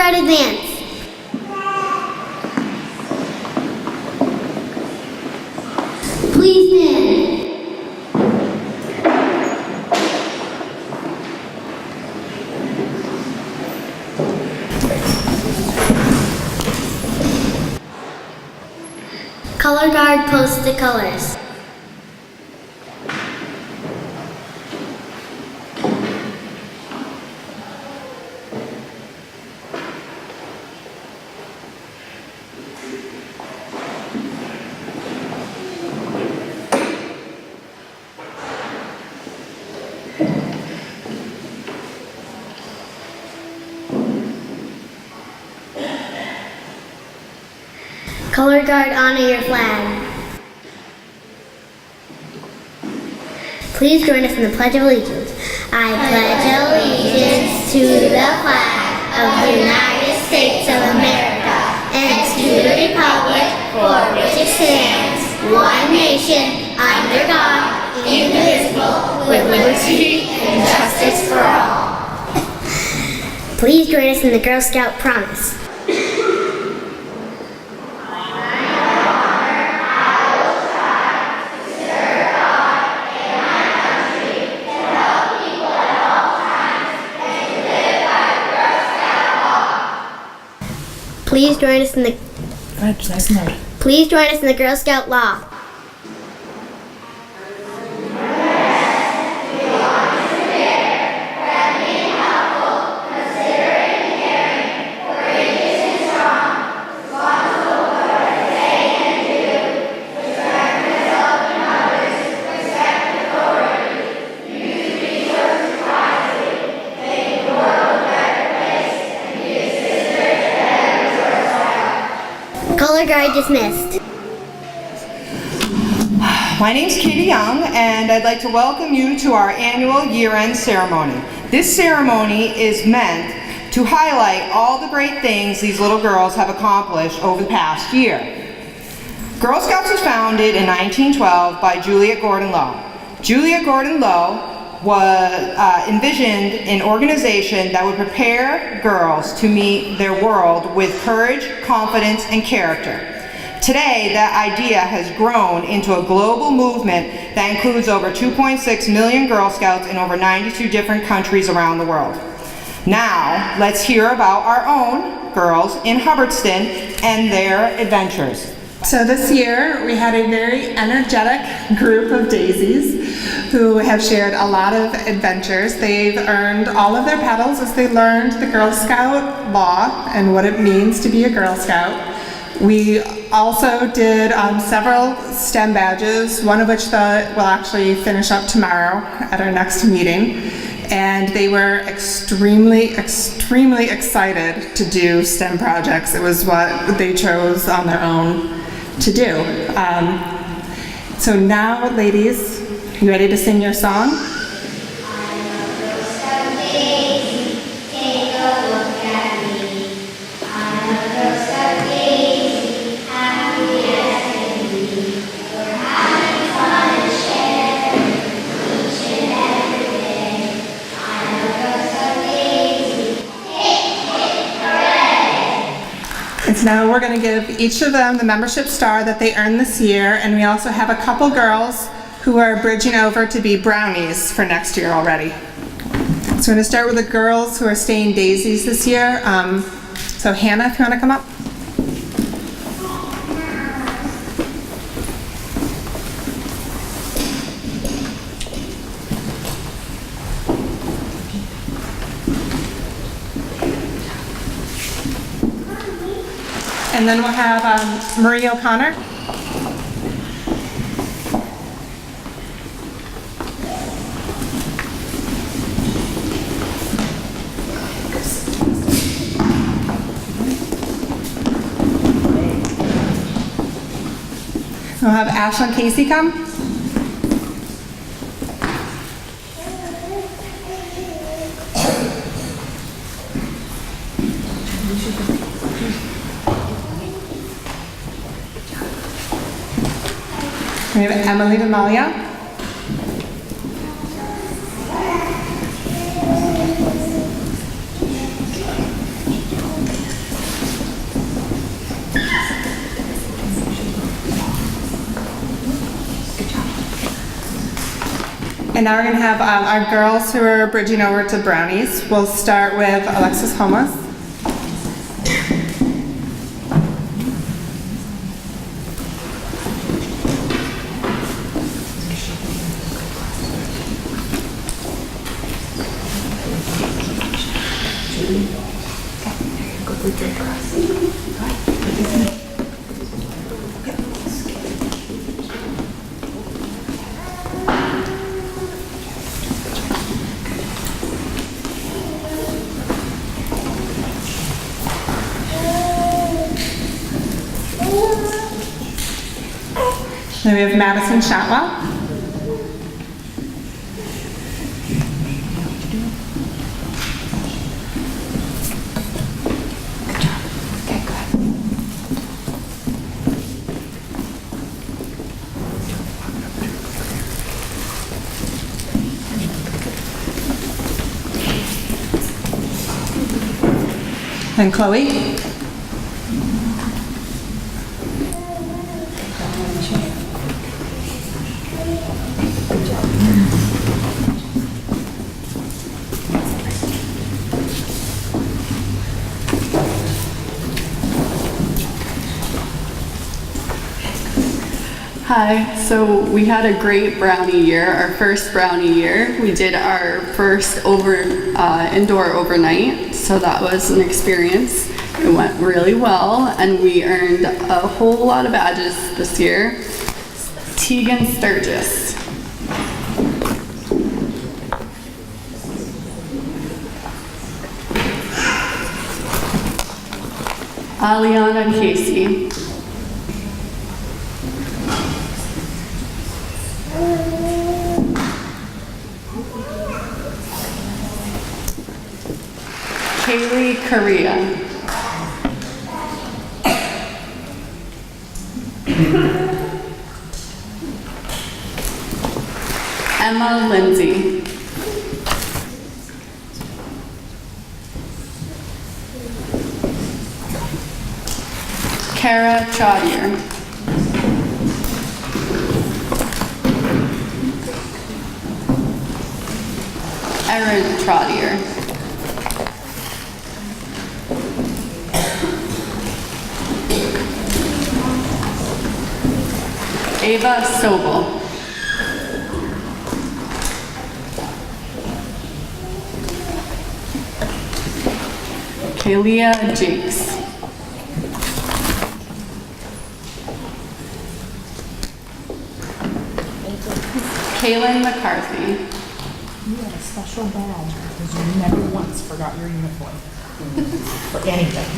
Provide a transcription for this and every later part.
Guard advance. Please stand. Color Guard post the colors. Color Guard, honor your flag. Please join us in the Pledge of Allegiance. I pledge allegiance to the flag of the United States of America and to the republic for which it stands, one nation, under God, indivisible, with liberty and justice for all. Please join us in the Girl Scout promise. Please join us in the Please join us in the Girl Scout law. Color Guard dismissed. My name's Katie Young, and I'd like to welcome you to our annual year-end ceremony. This ceremony is meant to highlight all the great things these little girls have accomplished over the past year. Girl Scouts was founded in 1912 by Juliet Gordon Low. Juliet Gordon Low envisioned an organization that would prepare girls to meet their world with courage, confidence, and character. Today, that idea has grown into a global movement that includes over 2.6 million Girl Scouts in over 92 different countries around the world. Now, let's hear about our own girls in Hubbardston and their adventures. So this year we had a very energetic group of daisies who have shared a lot of adventures. They've earned all of their pedals as they learned the Girl Scout law and what it means to be a Girl Scout. We also did several STEM badges, one of which will actually finish up tomorrow at our next meeting. And they were extremely excited to do STEM projects. It was what they chose on their own to do. So now, ladies, you ready to sing your song? And so now we're going to give each of them the membership star that they earned this year, and we also have a couple girls who are bridging over to be brownies for next year already. So we're going to start with the girls who are staying daisies this year. So Hannah, if you want to come up. And then we'll have Marie O'Connor. We'll have Ashlyn Casey come. We have Emily Demalia. And now we're going to have our girls who are bridging over to brownies. We'll start with Alexis Homas. Then we have Madison Shotwell. And Chloe. Hi, so we had a great brownie year, our first brownie year. We did our first indoor overnight, so that was an experience. It went really well, and we earned a whole lot of badges this year. Tegan Sturgis. Aliana Casey. Kaylee Correa. Emma Lindsay. Kara Chaudier. Erin Trottier. Ava Sobel. Kalia Jakes. Kaylin McCarthy. You had a special badge because you never once forgot your uniform. For anything.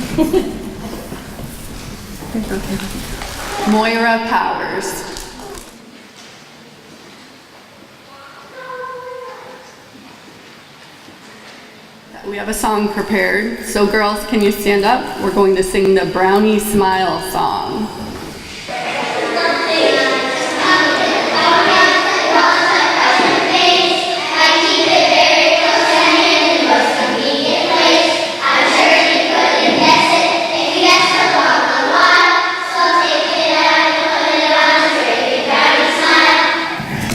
Moira Powers. We have a song prepared. So girls, can you stand up? We're going to sing the Brownie Smile song.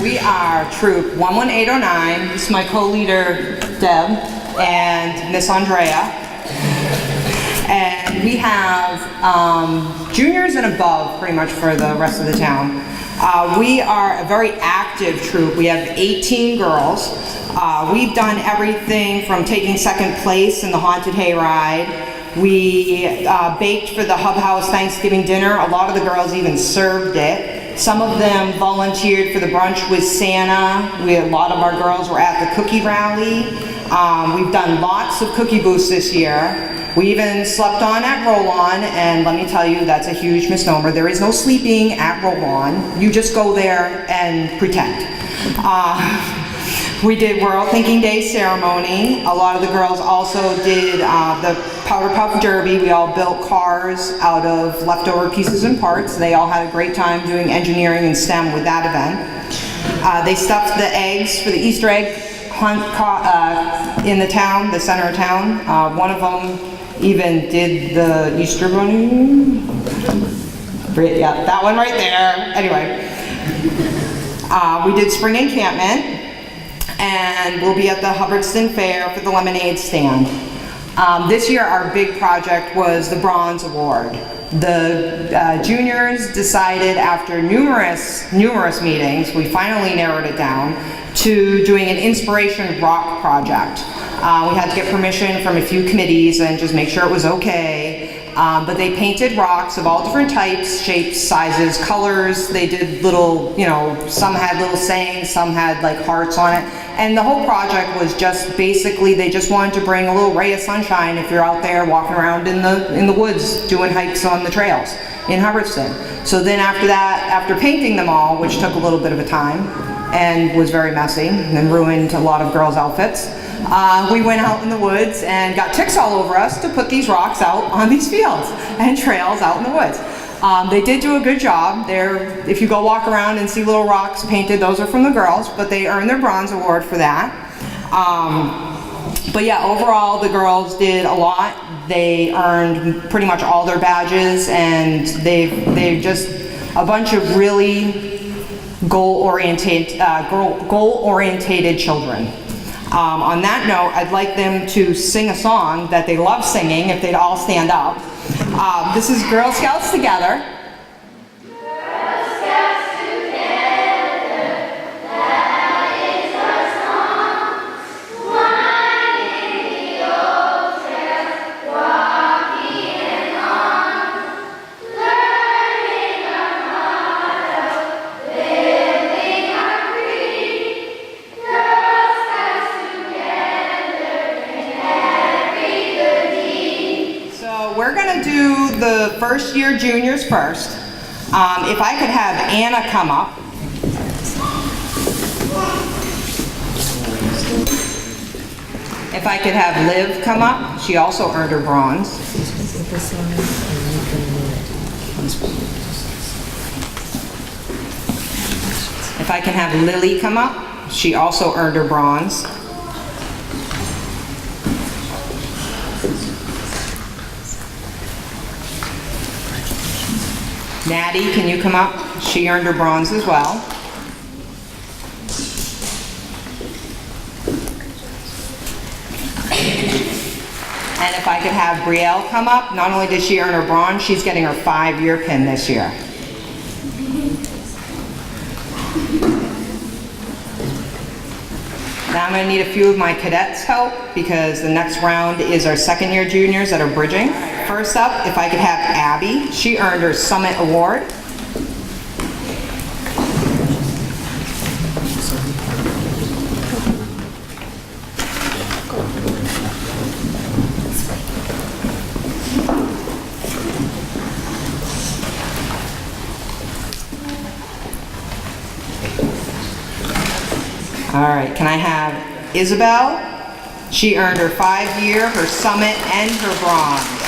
We are Troop 11809. This is my co-leader, Deb, and Miss Andrea. And we have juniors and above pretty much for the rest of the town. We are a very active troop. We have 18 girls. We've done everything from taking second place in the Haunted Hayride. We baked for the Hub House Thanksgiving dinner. A lot of the girls even served it. Some of them volunteered for the brunch with Santa. A lot of our girls were at the cookie rally. We've done lots of cookie booths this year. We even slept on at Roll-On, and let me tell you, that's a huge misnomer. There is no sleeping at Roll-On. You just go there and pretend. We did World Thinking Day ceremony. A lot of the girls also did the Powder Puff Derby. We all built cars out of leftover pieces and parts. They all had a great time doing engineering and STEM with that event. They stuffed the eggs for the Easter egg hunt in the town, the center of town. One of them even did the Easter Bunny. Yeah, that one right there. Anyway, we did spring encampment. and we'll be at the Hubbardston Fair for the lemonade stand. This year, our big project was the Bronze Award. The juniors decided after numerous meetings, we finally narrowed it down to doing an inspiration rock project. We had to get permission from a few committees and just make sure it was okay. But they painted rocks of all different types, shapes, sizes, colors. They did little, some had little sayings, some had like hearts on it. And the whole project was just basically, they just wanted to bring a little ray of sunshine if you're out there walking around in the woods doing hikes on the trails in Hubbardston. So then after that, after painting them all, which took a little bit of a time and was very messy and ruined a lot of girls' outfits, we went out in the woods and got ticks all over us to put these rocks out on these fields and trails out in the woods. They did do a good job. If you go walk around and see little rocks painted, those are from the girls, but they earned their bronze award for that. But yeah, overall the girls did a lot. They earned pretty much all their badges, and they've just a bunch of really goal-oriented children. On that note, I'd like them to sing a song that they love singing, if they'd all stand up. This is Girl Scouts Together. We're gonna do the first year juniors first. If I could have Anna come up. If I could have Liv come up, she also earned her bronze. If I can have Lily come up, she also earned her bronze. Natty, can you come up? She earned her bronze as well. And if I could have Brielle come up, not only did she earn her bronze, she's getting her 5-year pin this year. Now I'm going to need a few of my cadets' help because the next round is our 2nd-year juniors that are bridging. First up, if I could have Abby. She earned her Summit Award. All right, can I have Isabel? She earned her 5-year, her Summit, and her bronze.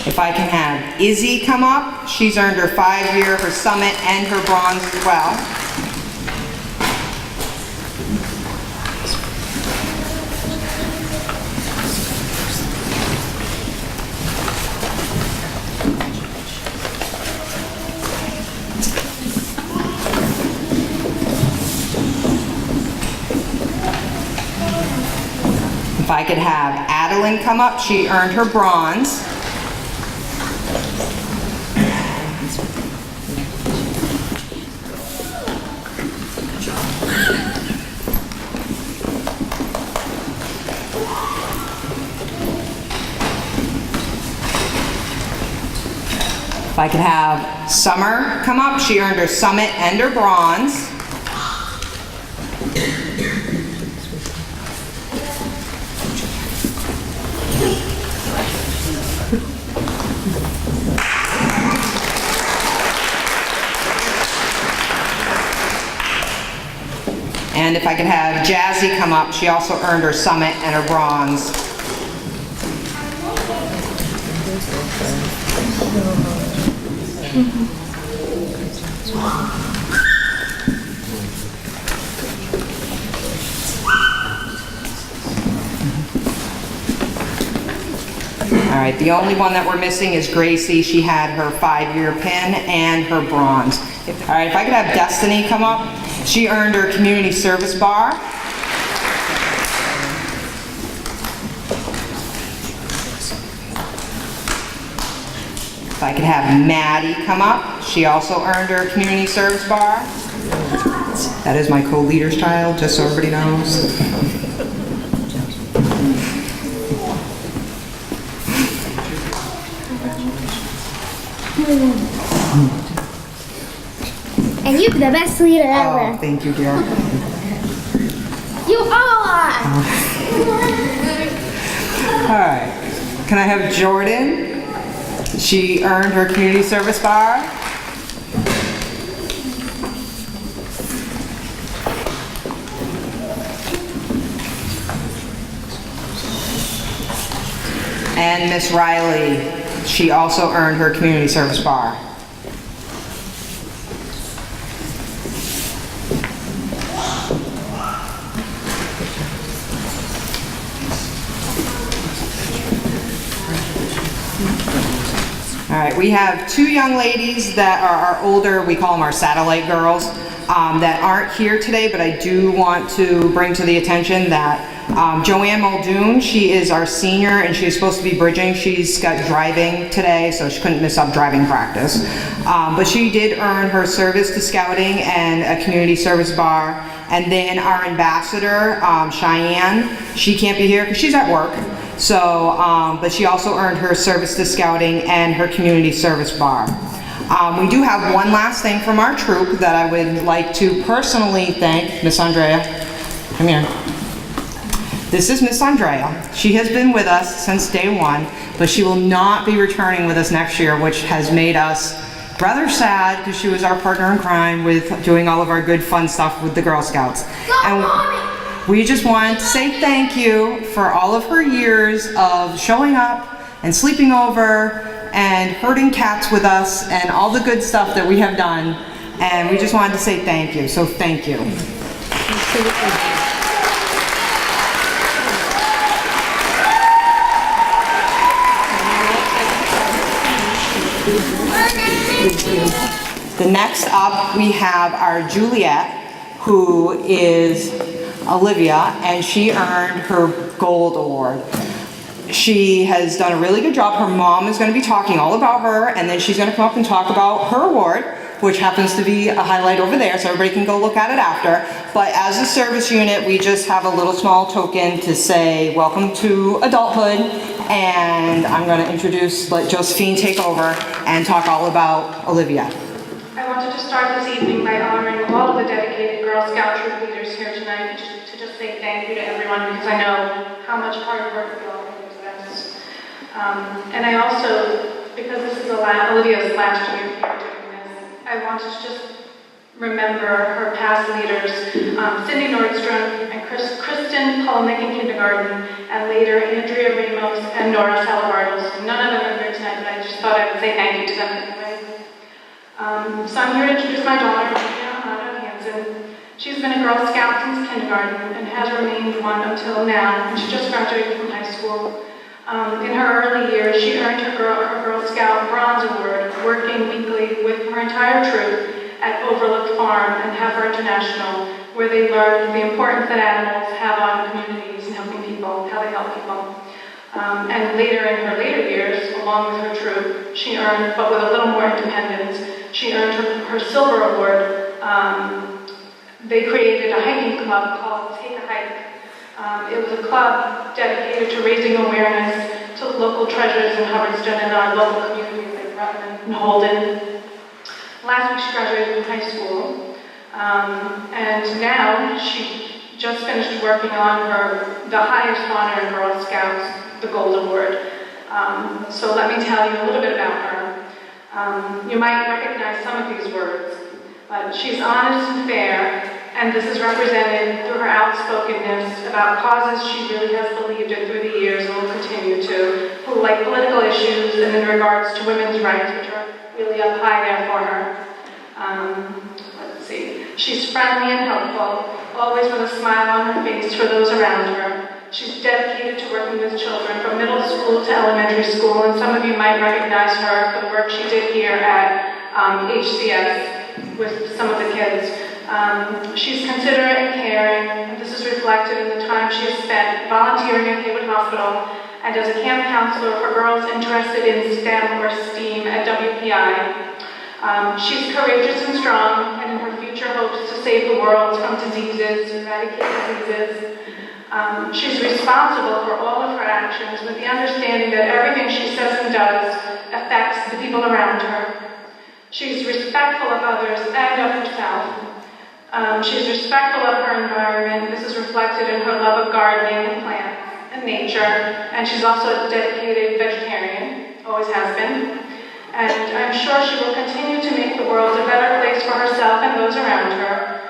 If I can have Izzy come up, she's earned her 5-year, her Summit, and her bronze as well. If I could have Adeline come up, she earned her bronze. If I could have Summer come up, she earned her Summit and her bronze. And if I could have Jazzy come up, she also earned her Summit and her bronze. All right, the only one that we're missing is Gracie. She had her 5-year pin and her bronze. All right, if I could have Destiny come up. She earned her community service bar. If I could have Maddie come up. She also earned her community service bar. That is my co-leader's child, just so everybody knows. And you're the best leader Oh, ever. thank you, dear. You are! All right. Can I have Jordan? She earned her community service bar. And Miss Riley, she also earned her community service bar. All right, we have 2 young ladies that are our older, we call them our satellite girls, that aren't here today, but I do want to bring to the attention that Joanne Muldoon, she is our senior and she's supposed to be bridging. She's got driving today, so she couldn't miss up driving practice. But she did earn her service to scouting and a community service bar. And then our ambassador, Cheyenne, she can't be here because she's at work. So, but she also earned her service to scouting and her community service bar. We do have one last thing from our troop that I would like to personally thank Miss Andrea. Come here. This is Miss Andrea. She has been with us since day one, but she will not be returning with us next year, which has made us rather sad because she was our partner in crime with doing all of our good fun stuff with the Girl Scouts. And we just want to say thank you for all of her years of showing up and sleeping over and herding cats with us and all the good stuff that we have done. And we just wanted to say thank you, so thank you. The next up, we have our Juliet, who is Olivia, and she earned her gold award. She has done a really good job. Her mom is going to be talking all about her, and then she's going to come up and talk about her award, which happens to be a highlight over there, so everybody can go look at it after. But as a service unit, we just have a little small token to say welcome to adulthood, and I'm going to let Josephine take over and talk all about Olivia. I wanted to start this evening by honoring all of the dedicated Girl Scout troop leaders here tonight, to just say thank you to everyone, because I know how much hard work we all put into this. And I also, because this is Olivia's last year here doing this, I wanted to just remember her past leaders, Cindy Nordstrom and Kristen Polnick in kindergarten, and later Andrea Ramos and Nora Salabardos. None of them are here tonight, but I just thought I would say thank you to them anyway. So I'm here to introduce my daughter, Anna Hansen. She's been a Girl Scout since kindergarten and has remained one until now, and she just graduated from high school. In her early years, she earned her Girl Scout Bronze Award, working weekly with her entire troop at Overlooked Farm and Heifer International, where they learned the importance that animals have on communities and helping people, how they help people. And later in her later years, along with her troop, she earned, but with a little more independence, she earned her Silver Award. They created a hiking club called Take a Hike. It was a club dedicated to raising awareness to local treasures in Hubbardston and our local communities like Rutland and Holden. Last week she graduated from high school, and now she just finished working on the highest honor in Girl Scouts, the Gold Award. So let me tell you a little bit about her. You might recognize some of these words, but she's honest and fair, and this is represented through her outspokenness about causes she really has believed in through the years and will continue to, like political issues and in regards to women's rights, which are really up high there for her. Let's see. She's friendly and helpful, always with a smile on her face for those around her. She's dedicated to working with children from middle school to elementary school, and some of you might recognize her for the work she did here at HCS with some of the kids. She's considerate and caring, and this is reflected in the time she has spent volunteering at Haywood Hospital and as a camp counselor for girls interested in STEM or STEAM at WPI. She's courageous and strong, and in her future hopes to save the world from diseases, eradicate diseases. She's responsible for all of her actions with the understanding that everything she says and does affects the people around her. She's respectful of others and of herself. She's respectful of her environment. This is reflected in her love of gardening and plants and nature. And she's also a dedicated vegetarian, always has been. And I'm sure she will continue to make the world a better place for herself and those around her.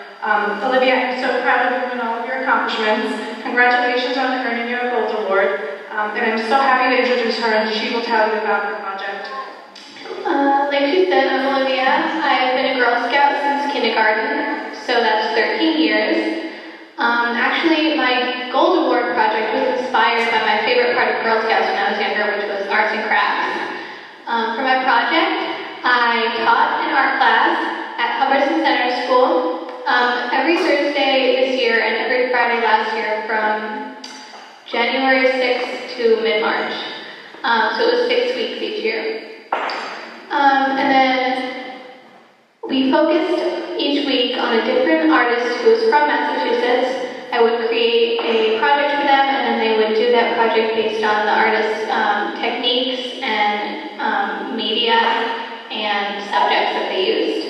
Olivia, I'm so proud of you and all of your accomplishments. Congratulations on earning your Gold Award. And I'm so happy to introduce her, and she will tell you about her project. Like she said, I'm Olivia. I've been a Girl Scout since kindergarten, so that's 13 years. Actually, my Gold Award project was inspired by my favorite part of Girl Scouts when I was younger, which was arts and crafts. For my project, I taught an art class at Hubbardston Center School every Thursday this year and every Friday last year from January 6th to mid-March. So it was 6 weeks each year. And then we focused each week on a different artist who was from Massachusetts. I would create a project for them, and then they would do that project based on the artist's techniques and media and subjects that they used.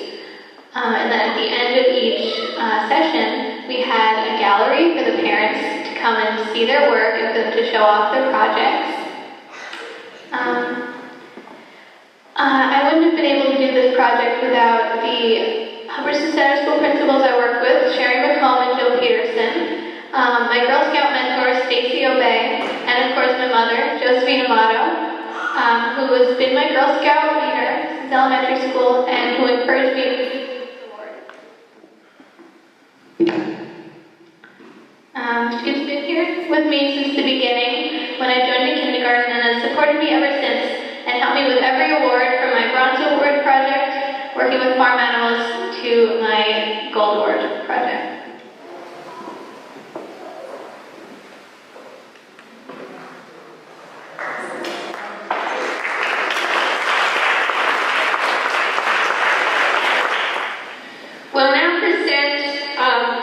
And then at the end of each session, we had a gallery for the parents to come and see their work and for them to show off their projects. I wouldn't have been able to do this project without the Hubbardston Center School principals I worked with, Sherry McComb and Joe Peterson, my Girl Scout mentor, Stacy Obey, and of course my mother, Josephine Amato, who has been my Girl Scout leader since elementary school and who encouraged me to do this award. She's been here with me since the beginning when I joined in kindergarten and has supported me ever since and helped me with every award from my Bronze Award project, working with farm animals, to my Gold Award project. We'll now present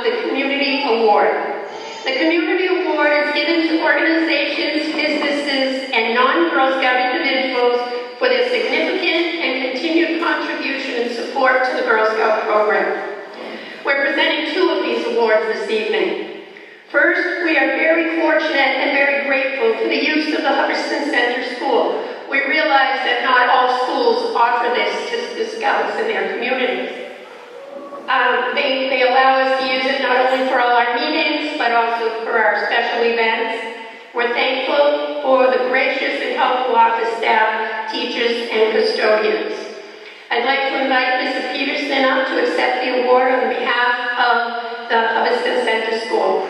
the Community Award. The Community Award is given to organizations, businesses, and non-Girl Scout individuals for their significant and continued contribution and support to the Girl Scout program. We're presenting 2 of these awards this evening. First, we are very fortunate and very grateful for the use of the Hubbardston Center School. We realize that not all schools offer this to the Scouts in their communities. They allow us to use it not only for all our meetings, but also for our special events. We're thankful for the gracious and helpful office staff, teachers, and custodians. I'd like to invite Mrs. Peterson up to accept the award on behalf of the Hubbardston Center School.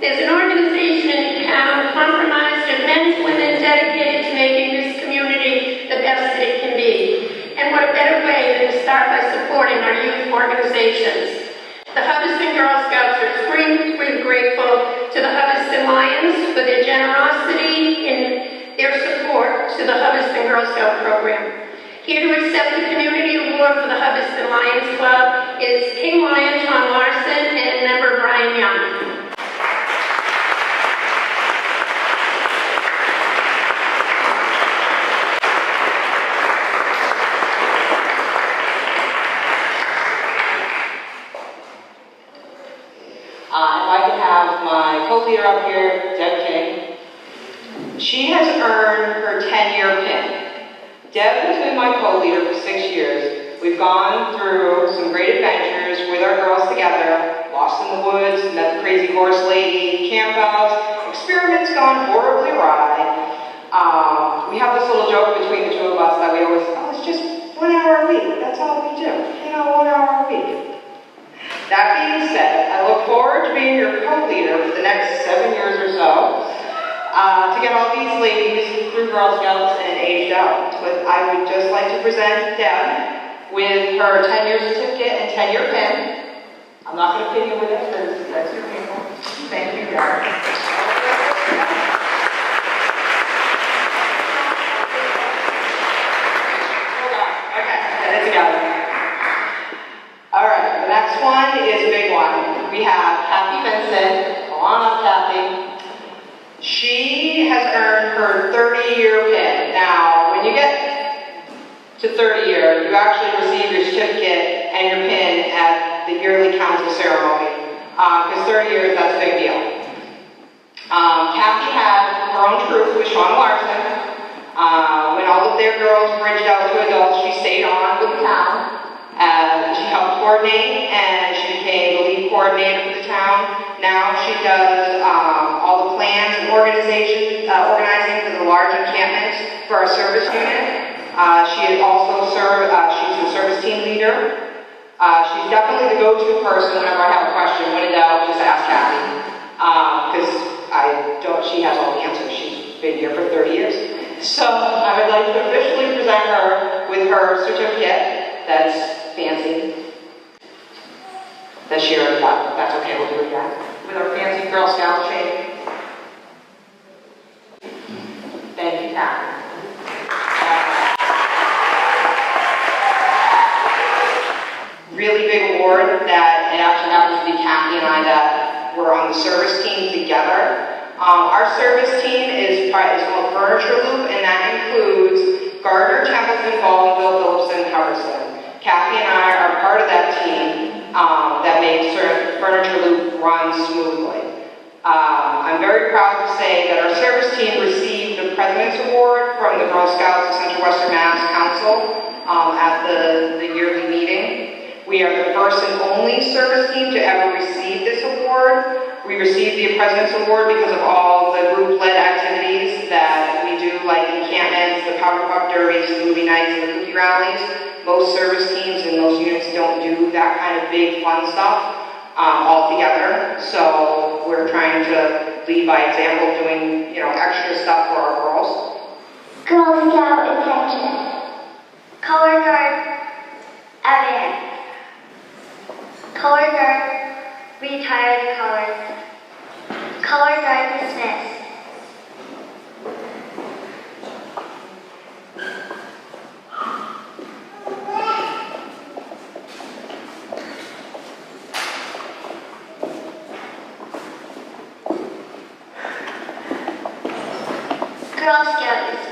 There's an organization in town comprised of men and women dedicated to making this community the best that it can be. And what a better way than to start by supporting our youth organizations. The Hubbardston Girl Scouts are extremely grateful to the Hubbardston Lions for their generosity in their support to the Hubbardston Girl Scout program. Here to accept the Community Award for the Hubbardston Lions Club is King Lion Tom Larson and member Brian Young. I'd like to have my co-leader up here, Deb King. She has earned her 10-year pin. Deb has been my co-leader for 6 years. We've gone through some great adventures with our girls together, lost in the woods, met the crazy horse lady, campouts, experiments gone horribly awry. We have this little joke between the 2 of us that we always, oh, it's just 1 hour a week. That's all we do. 1 hour a week. That being said, I look forward to being your co-leader for the next 7 years or so, to get all these ladies through Girl Scouts and aged out. But I would just like to present Deb with her 10-year certificate and 10-year pin. I'm not going to pin you with it because that's your people. Thank you, Deb. Alright, the next one is a big one. We have Kathy Vincent. Come on up, Kathy. She has earned her 30-year pin. Now, when you get to 30 years, you actually receive your certificate and your pin at the yearly council ceremony. Because 30 years, that's a big deal. Kathy had her own troop with Sean Larson. When all of their girls bridged out to adults, she stayed on with the town. She helped coordinate, and she became the lead coordinator for the town. Now she does all the plans and organizing for the large encampments for our service unit. She is also she's the service team leader. She's definitely the go-to person whenever I have a question. When in doubt, just ask Kathy, because she has all the answers. She's been here for 30 years. So I would like to officially present her with her certificate. That's fancy. That she already got. That's okay, we'll do it again. With our fancy Girl Scout shake. Thank you, Kathy. Really big award that it actually happens to be Kathy and I that were on the service team together. Our service team is called Furniture Loop, and that includes Gardner, Templeton, Baldwinville, Phillipston, Hubbardston. Kathy and I are part of that team that makes Furniture Loop run smoothly. I'm very proud to say that our service team received the President's Award from the Girl Scouts of Central Western Mass Council at the yearly meeting. We are the first and only service team to ever receive this award. We received the President's Award because of all the group-led activities that we do, like encampments, the Powder Puff Derbies, the movie nights, and the cookie rallies. Most service teams and most units don't do that kind of big, fun stuff all together. So we're trying to lead by example, doing extra stuff for our girls. Girl Scout attention. Color guard, Evan. Color guard, retire the colors. Color guard dismissed. Girl Scout dismissed.